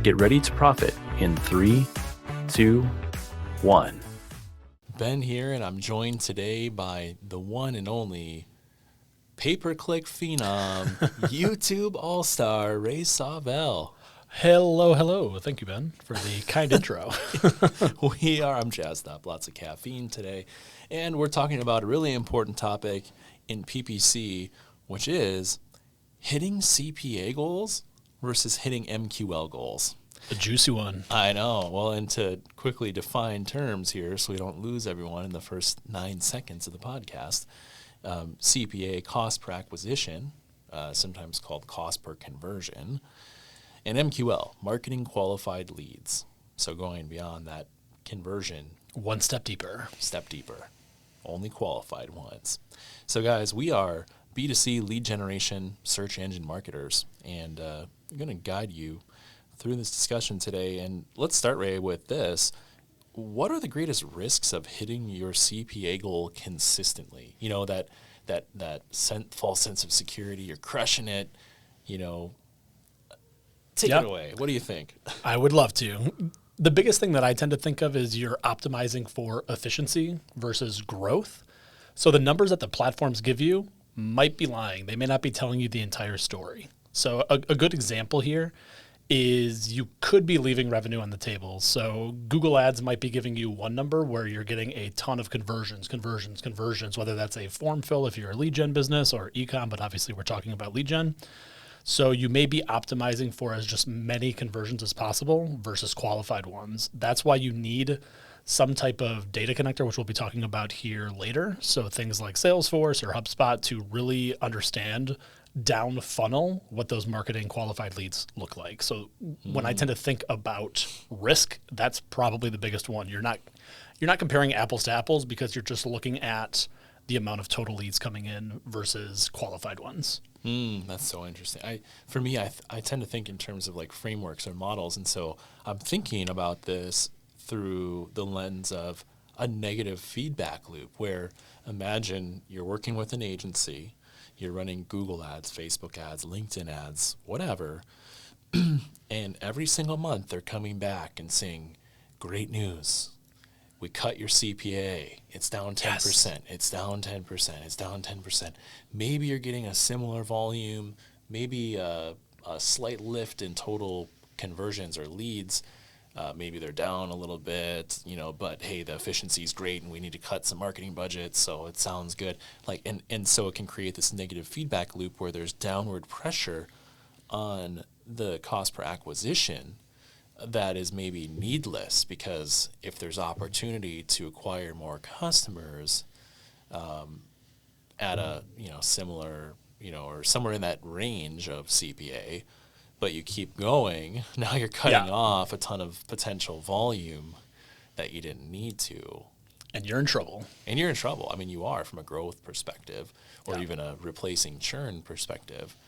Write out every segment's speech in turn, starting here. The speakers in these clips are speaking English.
Get ready to profit in 3, 2, 1. Ben here, and I'm joined today by the one and only pay-per-click phenom, YouTube all-star, Ray Savell. Hello. Thank you, Ben, for the kind intro. I'm jazzed up, lots of caffeine today, and we're talking about a really important topic in PPC, which is hitting CPA goals versus hitting MQL goals. A juicy one. I know. Well, and to quickly define terms here so we don't lose everyone in the first 9 seconds of the podcast, CPA, cost per acquisition, sometimes called cost per conversion, and MQL, marketing qualified leads. So going beyond that conversion. One step deeper. Only qualified ones. So guys, we are B2C lead generation search engine marketers, and I'm going to guide you through this discussion today. And let's start, Ray, with this. What are the greatest risks of hitting your CPA goal consistently? You know, that false sense of security, you're crushing it, take it away. What do you think? I would love to. The biggest thing that I tend to think of is you're optimizing for efficiency versus growth. So the numbers that the platforms give you might be lying. They may not be telling you the entire story. So a good example here is you could be leaving revenue on the table. So Google Ads might be giving you one number where you're getting a ton of conversions, whether that's a form fill if you're a lead gen business or e-com, but obviously we're talking about lead gen. So you may be optimizing for as just many conversions as possible versus qualified ones. That's why you need some type of data connector, which we'll be talking about here later. So things like Salesforce or HubSpot to really understand down funnel what those marketing qualified leads look like. So when I tend to think about risk, that's probably the biggest one. You're not comparing apples to apples because you're just looking at the amount of total leads coming in versus qualified ones. That's so interesting. I tend to think in terms of like frameworks or models, and so I'm thinking about this through the lens of a negative feedback loop where imagine you're working with an agency, you're running Google ads, Facebook ads, LinkedIn ads, whatever, and every single month they're coming back and saying, great news, we cut your CPA, it's down 10%, yes. It's down 10%, it's down 10%. Maybe you're getting a similar volume, maybe a slight lift in total conversions or leads. Maybe they're down a little bit, but hey, the efficiency is great and we need to cut some marketing budgets, so it sounds good. And so it can create this negative feedback loop where there's downward pressure on the cost per acquisition that is maybe needless, because if there's opportunity to acquire more customers at a similar or somewhere in that range of CPA, but you keep going, now you're cutting off a ton of potential volume that you didn't need to. And you're in trouble. I mean, you are from a growth perspective or even a replacing churn perspective.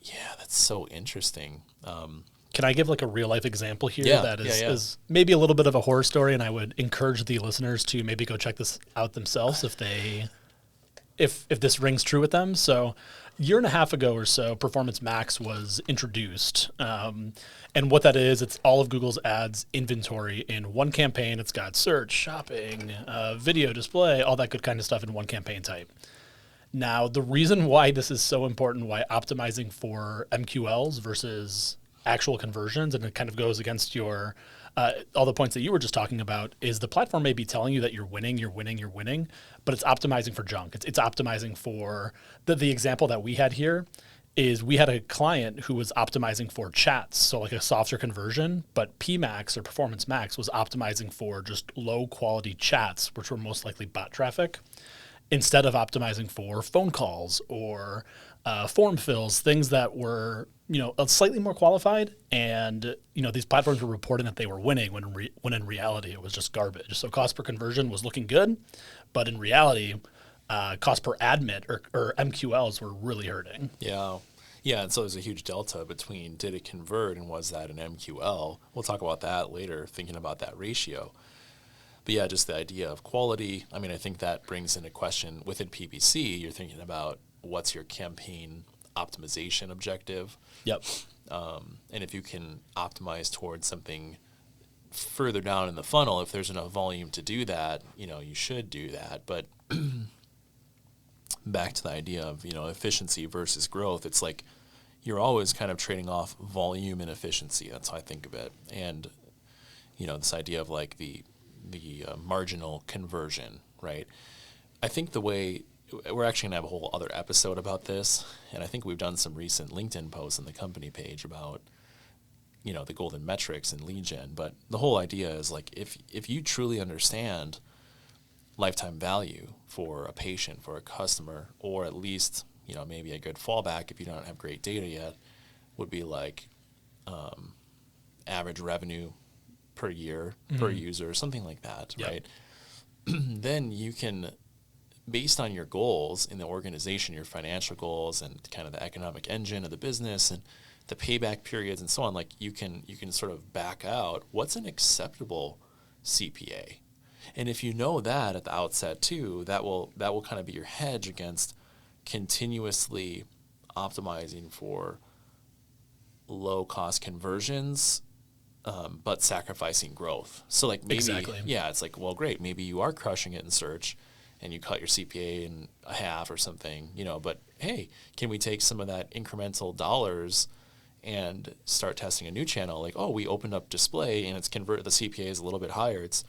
Yeah, that's so interesting. Can I give like a real life example here that is maybe a little bit of a horror story, and I would encourage the listeners to maybe go check this out themselves if this rings true with them. So a year and a half ago or so, Performance Max was introduced. And what that is, it's all of Google's ads inventory in one campaign. It's got search, shopping, video, display, all that good kind of stuff in one campaign type. Now, the reason why this is so important, why optimizing for MQLs versus actual conversions, and it kind of goes against your all the points that you were just talking about, is the platform may be telling you that you're winning, but it's optimizing for junk. It's optimizing for the example that we had here is we had a client who was optimizing for chats, so like a softer conversion, but PMax or Performance Max was optimizing for just low quality chats, which were most likely bot traffic, instead of optimizing for phone calls or form fills, things that were slightly more qualified, and these platforms were reporting that they were winning when in reality it was just garbage. So cost per conversion was looking good, but in reality, cost per admit or MQLs were really hurting. Yeah, and so there's a huge delta between did it convert and was that an MQL? We'll talk about that later, thinking about that ratio. But yeah, just the idea of quality. I mean, I think that brings into question within PPC, you're thinking about what's your campaign optimization objective. Yep. And if you can optimize towards something further down in the funnel, if there's enough volume to do that, you should do that. But back to the idea of, efficiency versus growth, it's like you're always kind of trading off volume and efficiency. That's how I think of it. And, this idea of like the marginal conversion, right? I think the way we're actually going to have a whole other episode about this, and I think we've done some recent LinkedIn posts on the company page about, the golden metrics and lead gen. But the whole idea is like if you truly understand lifetime value for a patient, for a customer, or at least, maybe a good fallback if you don't have great data yet, would be like average revenue per year, per user, something like that, yep. Right? Then you can, based on your goals in the organization, your financial goals and kind of the economic engine of the business and the payback periods and so on, like you can sort of back out what's an acceptable CPA. And if you know that at the outset too, that will kind of be your hedge against continuously optimizing for low cost conversions, but sacrificing growth. So like maybe, exactly. Yeah, it's like, well, great. Maybe you are crushing it in search and you cut your CPA in a half or something, but hey, can we take some of that incremental dollars and start testing a new channel? Like, oh, we opened up display and the CPA is a little bit higher. It's,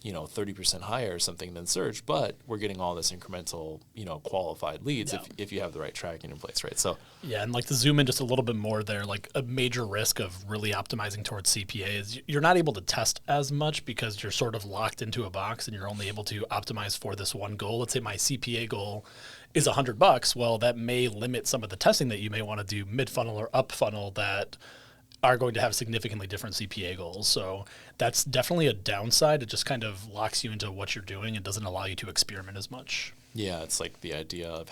30% higher or something than search, but we're getting all this incremental, qualified leads if you have the right tracking in place, right? So yeah, and like to zoom in just a little bit more there, like a major risk of really optimizing towards CPA is you're not able to test as much because you're sort of locked into a box and you're only able to optimize for this one goal. Let's say my CPA goal is $100. Well, that may limit some of the testing that you may want to do mid-funnel or up-funnel that are going to have significantly different CPA goals. So that's definitely a downside. It just kind of locks you into what you're doing and doesn't allow you to experiment as much. Yeah, it's like the idea of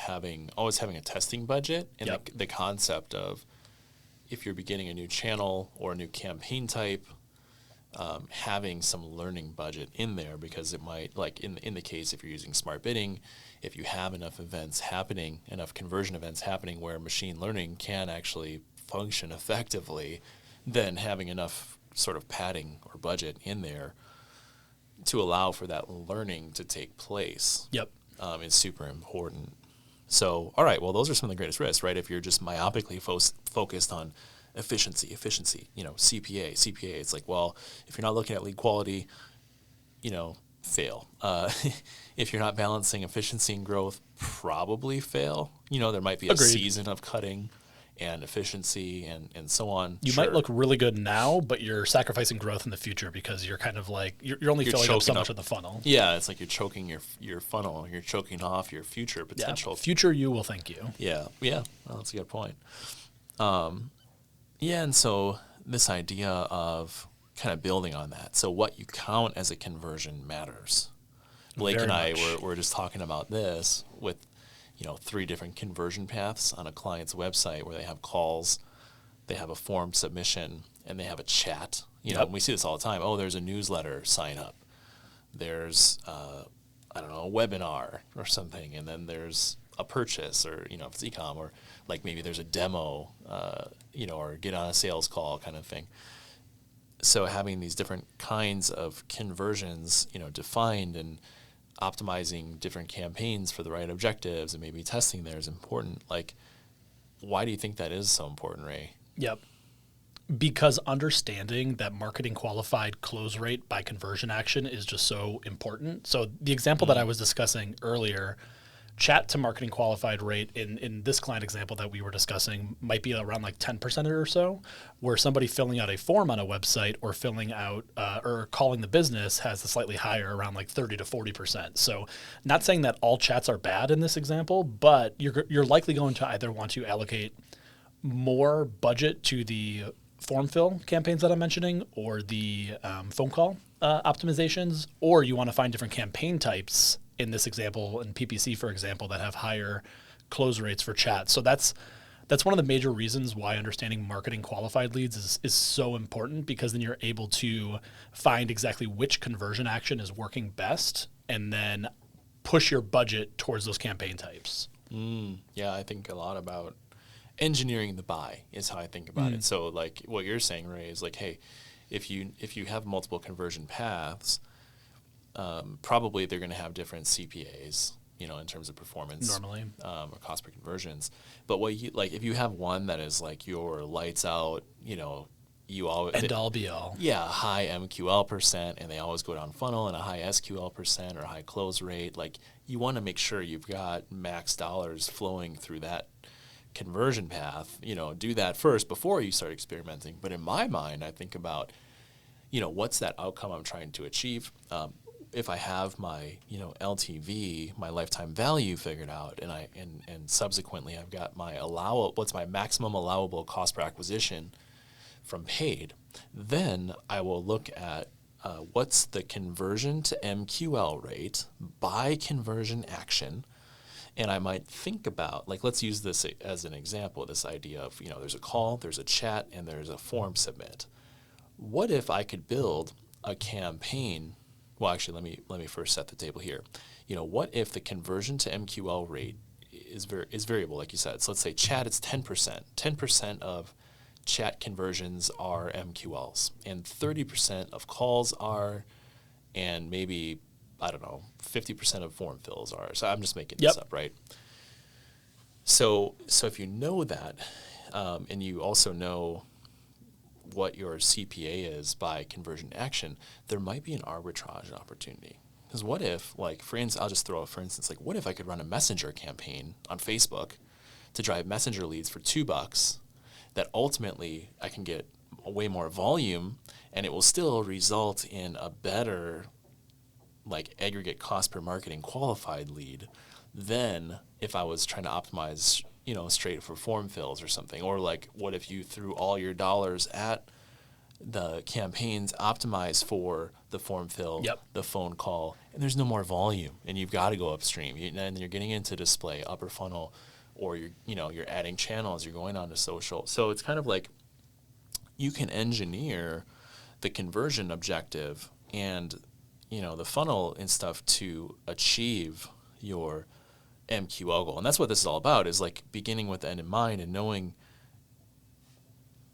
always having a testing budget and yep. the concept of if you're beginning a new channel or a new campaign type, having some learning budget in there, because it might, like in the case if you're using smart bidding, if you have enough events happening, enough conversion events happening where machine learning can actually function effectively, then having enough sort of padding or budget in there to allow for that learning to take place. Yep. Is super important. So, all right, well, those are some of the greatest risks, right? If you're just myopically focused on efficiency, CPA, it's like, well, if you're not looking at lead quality, fail. If you're not balancing efficiency and growth, probably fail. There might be a Agreed. season of cutting and efficiency and so on. You might look really good now, but you're sacrificing growth in the future because you're kind of like, you're only filling up so much of the funnel. Yeah, it's like you're choking your funnel. You're choking off your future potential. Yeah, future you will thank you. Yeah. Well, that's a good point. And so this idea of kind of building on that. So what you count as a conversion matters. Blake Very and I much. were just talking about this with 3 different conversion paths on a client's website where they have calls, they have a form submission, and they have a chat. And we see this all the time. Oh, there's a newsletter sign up. There's, a webinar or something, and then there's a purchase, or, if it's e-com, or like maybe there's a demo, or get on a sales call kind of thing. So having these different kinds of conversions, defined and optimizing different campaigns for the right objectives and maybe testing there is important. Like, why do you think that is so important, Ray? Yep. Because understanding that marketing qualified close rate by conversion action is just so important. So the example that I was discussing earlier, chat to marketing qualified rate in this client example that we were discussing might be around like 10% or so, where somebody filling out a form on a website or filling out or calling the business has a slightly higher, around like 30 to 40%. So not saying that all chats are bad in this example, but you're likely going to either want to allocate more budget to the form fill campaigns that I'm mentioning, or the phone call optimizations, or you want to find different campaign types in this example, in PPC, for example, that have higher close rates for chat. So that's one of the major reasons why understanding marketing qualified leads is so important, because then you're able to find exactly which conversion action is working best and then push your budget towards those campaign types. Yeah, I think a lot about engineering the buy is how I think about it. So like what you're saying, Ray, is like, hey, if you have multiple conversion paths, probably they're going to have different CPAs, in terms of performance normally, or cost per conversions. But what you like, if you have one that is like your lights out, you always end all be all. Yeah, high MQL percent, and they always go down funnel, and a high SQL percent or a high close rate. Like you want to make sure you've got max dollars flowing through that conversion path. Do that first before you start experimenting. But in my mind, I think about, what's that outcome I'm trying to achieve. If I have my LTV, my lifetime value figured out, and subsequently I've got my what's my maximum allowable cost per acquisition from paid, then I will look at what's the conversion to MQL rate by conversion action. And I might think about, like, let's use this as an example, this idea of, there's a call, there's a chat, and there's a form submit. What if I could build a campaign? Well, actually, let me first set the table here. What if the conversion to MQL rate is variable, like you said? So let's say chat, it's 10%. 10% of chat conversions are MQLs, and 30% of calls are, and maybe, I don't know, 50% of form fills are. So I'm just making this up, right? So if you know that, and you also know what your CPA is by conversion action, there might be an arbitrage opportunity. Because what if, like, I'll just throw for instance, like, what if I could run a messenger campaign on Facebook to drive messenger leads for $2 that ultimately I can get way more volume, and it will still result in a better, like, aggregate cost per marketing qualified lead than if I was trying to optimize, straight for form fills or something. Or like, what if you threw all your dollars at the campaigns optimized for the form fill, the phone call, and there's no more volume, and you've got to go upstream, and you're getting into display, upper funnel, or you're adding channels, you're going on to social. So it's kind of like you can engineer the conversion objective and the funnel and stuff to achieve your MQL goal. And that's what this is all about, is like beginning with the end in mind and knowing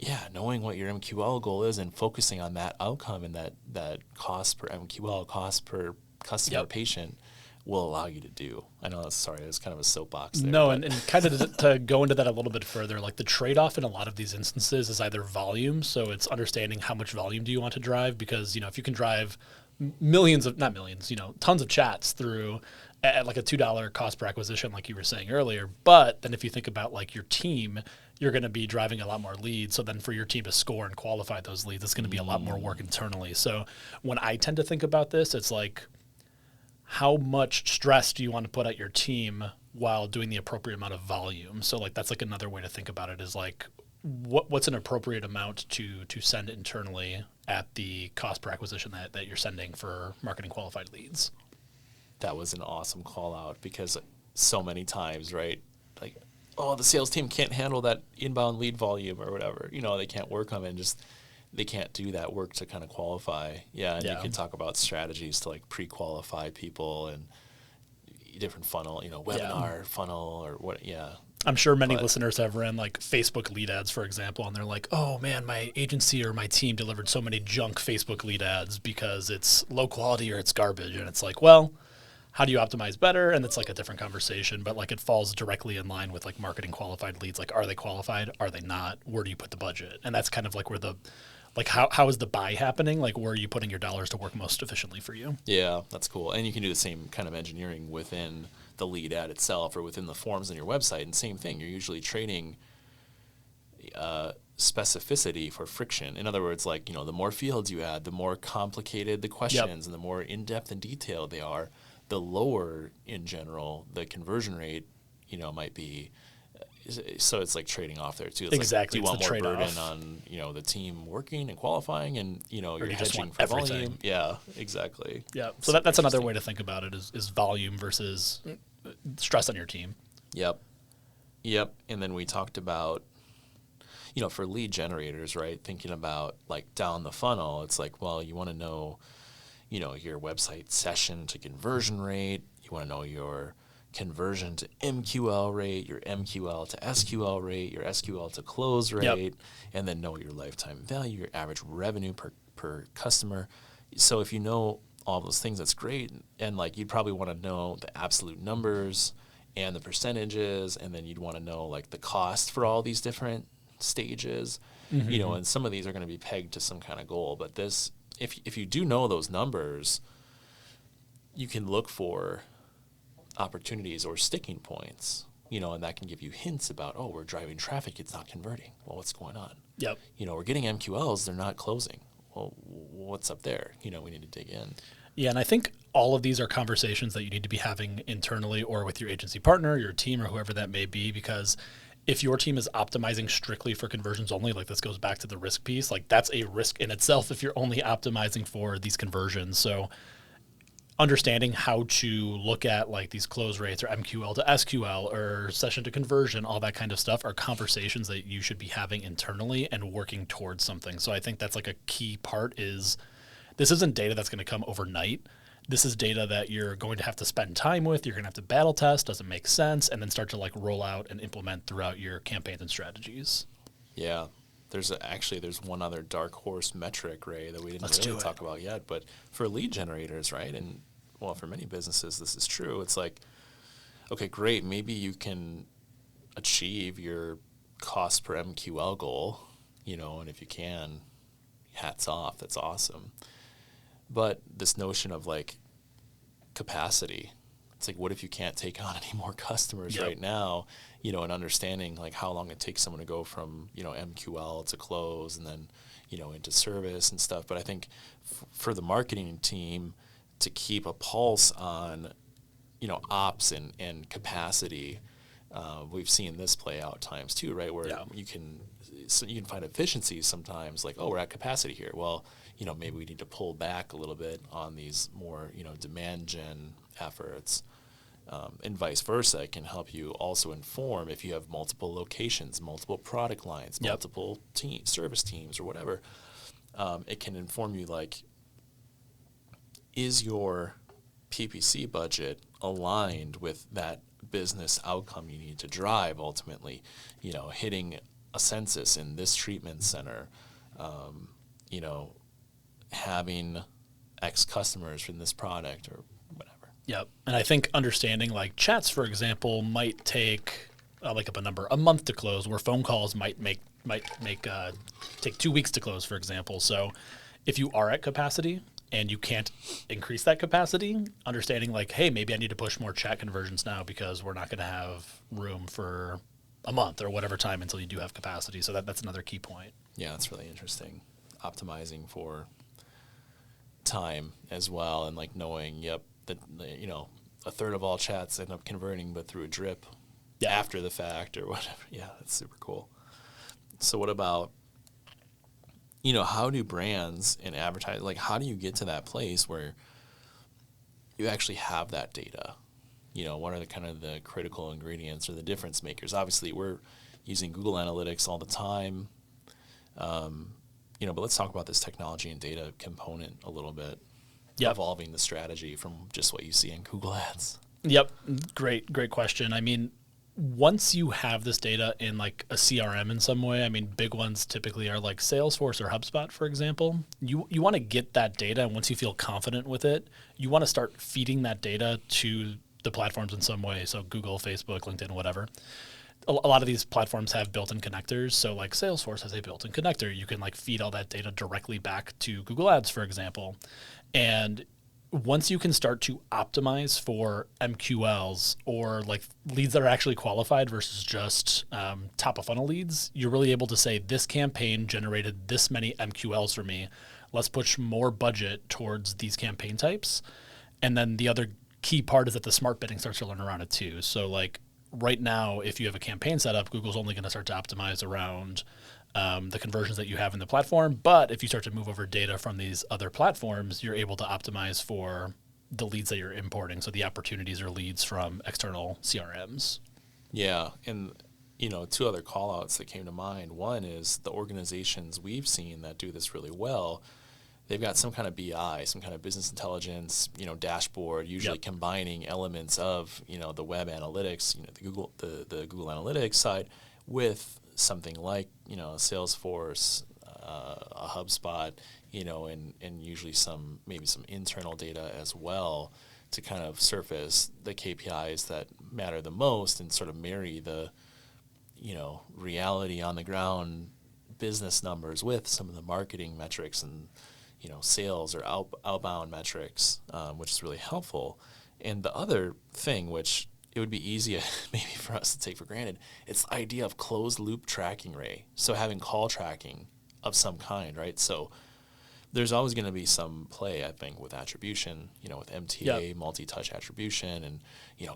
what your MQL goal is and focusing on that outcome, and that cost per MQL, cost per customer patient will allow you to do. I know that's kind of a soapbox there. No, and kind of to go into that a little bit further, like the trade-off in a lot of these instances is either volume, so it's understanding how much volume do you want to drive, because if you can drive tons of chats through at like a $2 cost per acquisition, like you were saying earlier. But then if you think about like your team, you're going to be driving a lot more leads. So then for your team to score and qualify those leads, it's going to be a lot more work internally. So when I tend to think about this, it's like, how much stress do you want to put at your team while doing the appropriate amount of volume? So like, that's like another way to think about it, is like, what's an appropriate amount to send internally at the cost per acquisition that you're sending for marketing qualified leads? That was an awesome call out, because so many times, right? Like, oh, the sales team can't handle that inbound lead volume or whatever. They can't work on it, and they can't do that work to kind of qualify. Yeah, and you can talk about strategies to like pre-qualify people and different funnel, webinar funnel or what. Yeah. I'm sure many listeners have ran like Facebook lead ads, for example, and they're like, oh man, my agency or my team delivered so many junk Facebook lead ads because it's low quality or it's garbage. And it's like, well, how do you optimize better? And it's like a different conversation, but like it falls directly in line with like marketing qualified leads. Like, are they qualified? Are they not? Where do you put the budget? And that's kind of like where how is the buy happening? Like, where are you putting your dollars to work most efficiently for you? Yeah, that's cool. And you can do the same kind of engineering within the lead ad itself or within the forms on your website. And same thing, you're usually trading specificity for friction. In other words, like, the more fields you add, the more complicated the questions and the more in-depth and detailed they are, the lower in general the conversion rate, might be. So it's like trading off there too. It's exactly. Like, do you want more burden on the team working and qualifying, and you're hedging for everything. Volume? Yeah, exactly. Yeah. So that's another way to think about it is volume versus stress on your team. Yep. And then we talked about, for lead generators, right? Thinking about like down the funnel, it's like, well, you want to know, your website session to conversion rate. You want to know your conversion to MQL rate, your MQL to SQL rate, your SQL to close rate, and then know your lifetime value, your average revenue per customer. So if you know all those things, that's great. And like you'd probably want to know the absolute numbers and the percentages, and then you'd want to know like the cost for all these different stages. You know, and some of these are going to be pegged to some kind of goal. But this, if you do know those numbers, you can look for opportunities or sticking points, you know, and that can give you hints about, oh, we're driving traffic, it's not converting. Well, what's going on? Yep. You know, we're getting MQLs, they're not closing. Well, what's up there? You know, we need to dig in. Yeah, and I think all of these are conversations that you need to be having internally or with your agency partner, your team, or whoever that may be, because if your team is optimizing strictly for conversions only, like this goes back to the risk piece, like that's a risk in itself if you're only optimizing for these conversions. So understanding how to look at like these close rates or MQL to SQL or session to conversion, all that kind of stuff are conversations that you should be having internally and working towards something. So I think that's like a key part is this isn't data that's going to come overnight. This is data that you're going to have to spend time with. You're going to have to battle test. Does it make sense? And then start to like roll out and implement throughout your campaigns and strategies. Yeah. There's one other dark horse metric, Ray, that we didn't really talk about yet. But for lead generators, right? And well, for many businesses, this is true. It's like, okay, great. Maybe you can achieve your cost per MQL goal, you know, and if you can, hats off. That's awesome. But this notion of like capacity, it's like, what if you can't take on any more customers right now, you know, and understanding like how long it takes someone to go from, you know, MQL to close and then, you know, into service and stuff. But I think for the marketing team to keep a pulse on, you know, ops and capacity, we've seen this play out times too, right? Where you can find efficiencies sometimes like, oh, we're at capacity here. Well, you know, maybe we need to pull back a little bit on these more, you know, demand gen efforts, and vice versa. It can help you also inform if you have multiple locations, multiple product lines, multiple service teams or whatever. It can inform you like, is your PPC budget aligned with that business outcome you need to drive ultimately, you know, hitting a census in this treatment center, you know, having X customers from this product or whatever. Yep. And I think understanding like chats, for example, might take, I'll make up a number, a month to close, where phone calls might take 2 weeks to close, for example. So if you are at capacity and you can't increase that capacity, understanding like, hey, maybe I need to push more chat conversions now because we're not going to have room for a month or whatever time until you do have capacity. So that's another key point. Yeah, that's really interesting. Optimizing for time as well, and like knowing, that you know, a third of all chats end up converting, but through a drip after the fact or whatever. Yeah, that's super cool. So what about, you know, how do brands and advertising, like how do you get to that place where you actually have that data? You know, what are the kind of the critical ingredients or the difference makers? Obviously, we're using Google Analytics all the time, you know, but let's talk about this technology and data component a little bit, evolving the strategy from just what you see in Google Ads. Yep. Great question. I mean, once you have this data in like a CRM in some way, I mean, big ones typically are like Salesforce or HubSpot, for example. You want to get that data, and once you feel confident with it, you want to start feeding that data to the platforms in some way. So Google, Facebook, LinkedIn, whatever. A lot of these platforms have built-in connectors. So like Salesforce has a built-in connector. You can like feed all that data directly back to Google Ads, for example. And once you can start to optimize for MQLs or like leads that are actually qualified versus just top of funnel leads, you're really able to say this campaign generated this many MQLs for me. Let's push more budget towards these campaign types. And then the other key part is that the smart bidding starts to learn around it too. So like right now, if you have a campaign set up, Google's only going to start to optimize around the conversions that you have in the platform. But if you start to move over data from these other platforms, you're able to optimize for the leads that you're importing. So the opportunities or leads from external CRMs. Yeah. And, you know, two other call outs that came to mind. One is the organizations we've seen that do this really well they've got some kind of BI, some kind of business intelligence, dashboard, usually combining elements of, the web analytics, the Google Analytics side with something like, Salesforce, a HubSpot, and usually maybe some internal data as well to kind of surface the KPIs that matter the most and sort of marry the, reality on the ground business numbers with some of the marketing metrics and, sales or outbound metrics, which is really helpful. And the other thing, which it would be easy maybe for us to take for granted, it's the idea of closed loop tracking, Ray. So having call tracking of some kind, right? So there's always going to be some play, I think, with attribution, with MTA, multi-touch attribution, and,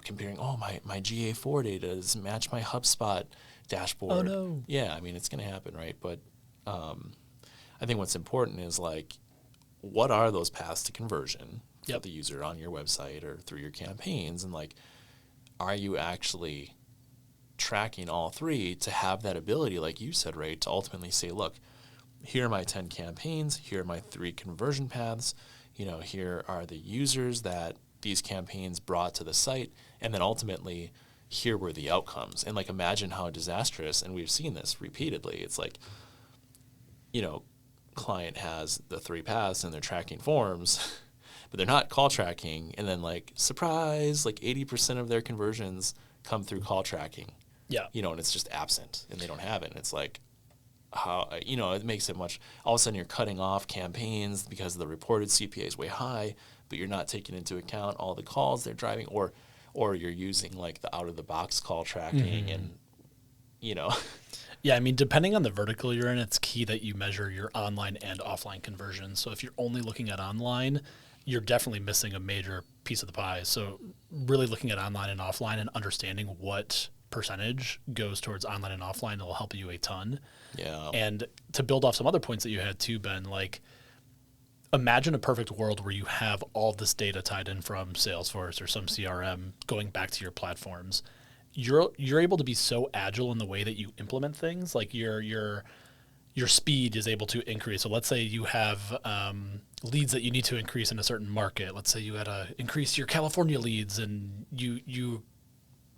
comparing, my GA4 data doesn't match my HubSpot dashboard. Oh, no. Yeah, I mean, it's going to happen, right? But I think what's important is, what are those paths to conversion for the user on your website or through your campaigns? And, are you actually tracking all three to have that ability, like you said, Ray, to ultimately say, look, here are my 10 campaigns, here are my 3 conversion paths, here are the users that these campaigns brought to the site, and then ultimately here were the outcomes. And imagine how disastrous, and we've seen this repeatedly. It's client has the 3 paths and they're tracking forms, but they're not call tracking. And then surprise, 80% of their conversions come through call tracking. Yeah. And it's just absent and they don't have it. And it's how, it makes it much, all of a sudden you're cutting off campaigns because the reported CPA is way high, but you're not taking into account all the calls they're driving, or you're using the out of the box call tracking and, Yeah, I mean, depending on the vertical you're in, it's key that you measure your online and offline conversions. So if you're only looking at online, you're definitely missing a major piece of the pie. So really looking at online and offline and understanding what percentage goes towards online and offline will help you a ton. Yeah. And to build off some other points that you had too, Ben, imagine a perfect world where you have all this data tied in from Salesforce or some CRM going back to your platforms. You're able to be so agile in the way that you implement things. Your speed is able to increase. So let's say you have leads that you need to increase in a certain market. Let's say you had to increase your California leads, and you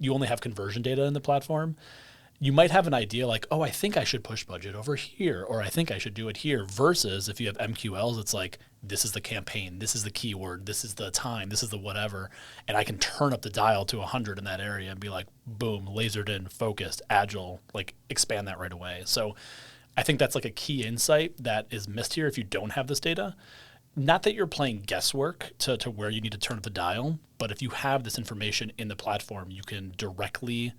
only have conversion data in the platform. You might have an idea I think I should push budget over here, or I think I should do it here, versus if you have MQLs, it's this is the campaign, this is the keyword, this is the time, this is the whatever, and I can turn up the dial to 100 in that area and be boom, lasered in, focused, agile, expand that right away. So I think that's a key insight that is missed here if you don't have this data. Not that you're playing guesswork to where you need to turn up the dial, but if you have this information in the platform, you can directly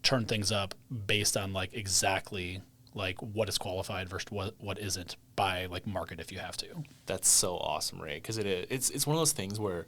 turn things up based on exactly what is qualified versus what isn't by market if you have to. That's so awesome, Ray, because it's one of those things where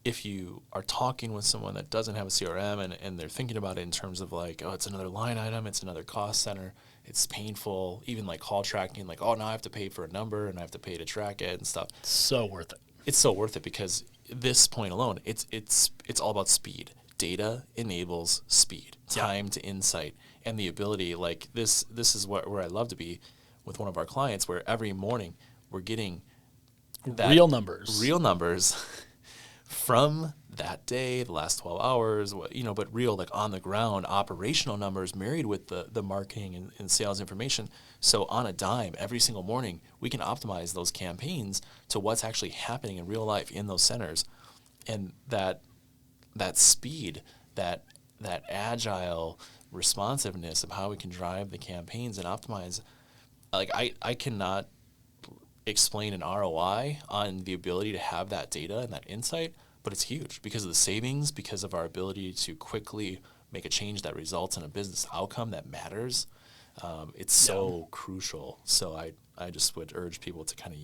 if you are talking with someone that doesn't have a CRM and they're thinking about it in terms of it's another line item, it's another cost center, it's painful, even call tracking, now I have to pay for a number and I have to pay to track it and stuff. So worth it. It's so worth it because this point alone, it's all about speed. Data enables speed, time to insight, and the ability. This is where I love to be with one of our clients, where every morning we're getting real numbers from that day, the last 12 hours, but real on the ground operational numbers married with the marketing and sales information. So on a dime, every single morning, we can optimize those campaigns to what's actually happening in real life in those centers, and that speed, that agile responsiveness of how we can drive the campaigns and optimize. I cannot explain an ROI on the ability to have that data and that insight, but it's huge because of the savings, because of our ability to quickly make a change that results in a business outcome that matters. It's so crucial. So I just would urge people to kind of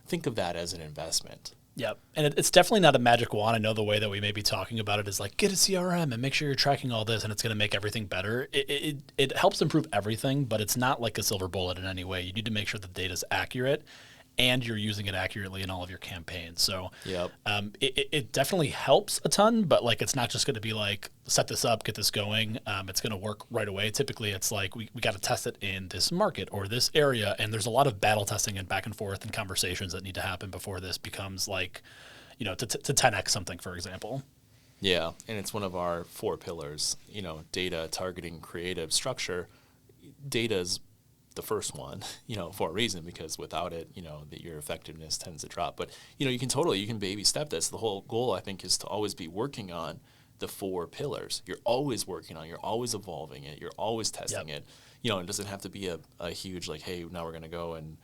think of that as an investment. Yep. And it's definitely not a magic wand. I know the way that we may be talking about it is get a CRM and make sure you're tracking all this and it's going to make everything better. It helps improve everything, but it's not like a silver bullet in any way. You need to make sure the data is accurate. and you're using it accurately in all of your campaigns. So Yep. It definitely helps a ton, but like it's not just going to be like set this up, get this going. It's going to work right away. Typically, it's like we got to test it in this market or this area, and there's a lot of battle testing and back and forth and conversations that need to happen before this becomes like, you know, to 10x something, for example. Yeah, and it's one of our 4 pillars, you know, data, targeting, creative, structure. Data is the first one, you know, for a reason, because without it, you know, that your effectiveness tends to drop. But, you know, you can baby step this. The whole goal, I think, is to always be working on the 4 pillars. You're always working on, you're always evolving it, you're always testing it. You know, it doesn't have to be a huge, like, hey, now we're going to go and,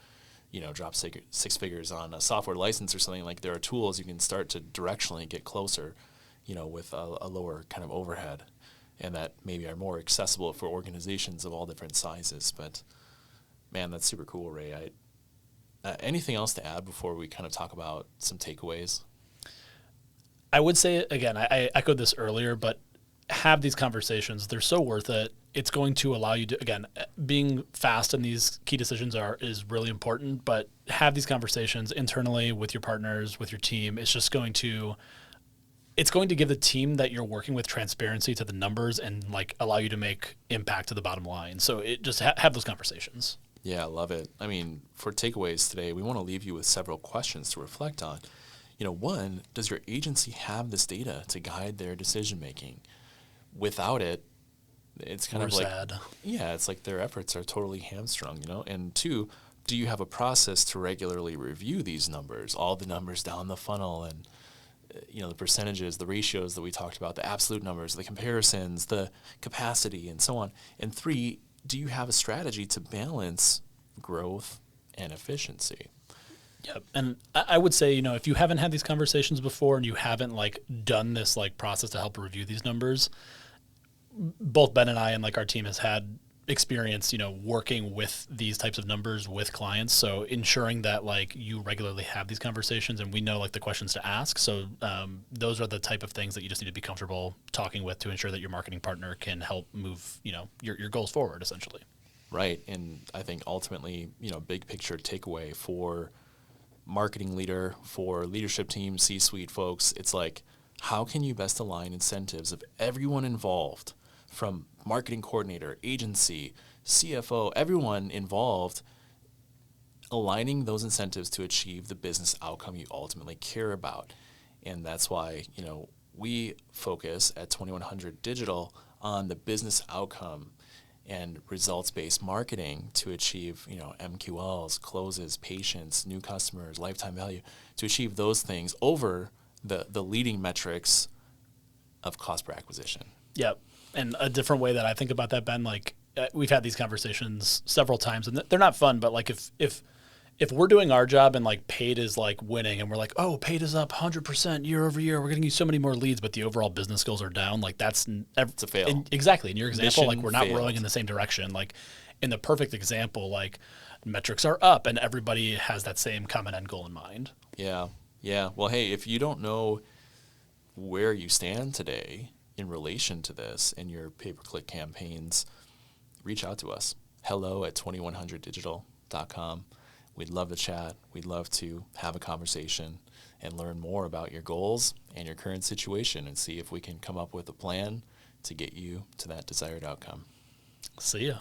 you know, drop 6 figures on a software license or something. Like, there are tools you can start to directionally get closer, you know, with a lower kind of overhead, and that maybe are more accessible for organizations of all different sizes. But man, that's super cool, Ray. Anything else to add before we kind of talk about some takeaways? I would say, again, I echoed this earlier, but have these conversations. They're so worth it. It's going to allow you to, again, being fast in these key decisions is really important, but have these conversations internally with your partners, with your team. It's going to give the team that you're working with transparency to the numbers and like allow you to make impact to the bottom line. So it just have those conversations. Yeah, I love it. I mean, for takeaways today, we want to leave you with several questions to reflect on. You know, one, does your agency have this data to guide their decision making? Without it, it's kind of like, sad. Yeah, it's like their efforts are totally hamstrung, you know? And 2, do you have a process to regularly review these numbers, all the numbers down the funnel, and you know, the percentages, the ratios that we talked about, the absolute numbers, the comparisons, the capacity, and so on. And 3, do you have a strategy to balance growth and efficiency? Yep. And I would say, you know, if you haven't had these conversations before and you haven't like done this like process to help review these numbers, both Ben and I and like our team has had experience, you know, working with these types of numbers with clients. So ensuring that like you regularly have these conversations and we know like the questions to ask. So those are the type of things that you just need to be comfortable talking with to ensure that your marketing partner can help move, you know, your goals forward essentially. Right. And I think ultimately, you know, big picture takeaway for marketing leader, for leadership team, C-suite folks, it's like, how can you best align incentives of everyone involved, from marketing coordinator, agency, CFO, everyone involved, aligning those incentives to achieve the business outcome you ultimately care about. And that's why, you know, we focus at 2100 Digital on the business outcome and results-based marketing to achieve, you know, MQLs, closes, patients, new customers, lifetime value, to achieve those things over the leading metrics of cost per acquisition. Yep. And a different way that I think about that, Ben, like we've had these conversations several times and they're not fun, but like if we're doing our job and like paid is like winning and we're like, oh, paid is up 100% year over year, we're getting you so many more leads, but the overall business goals are down, like it's a fail. Exactly. In your example, Mission like we're not failed. rowing in the same direction. Like in the perfect example, like metrics are up and everybody has that same common end goal in mind. Yeah. Yeah. Well, hey, if you don't know where you stand today in relation to this in your pay-per-click campaigns, reach out to us. hello@2100digital.com. We'd love to chat. We'd love to have a conversation and learn more about your goals and your current situation and see if we can come up with a plan to get you to that desired outcome. See ya.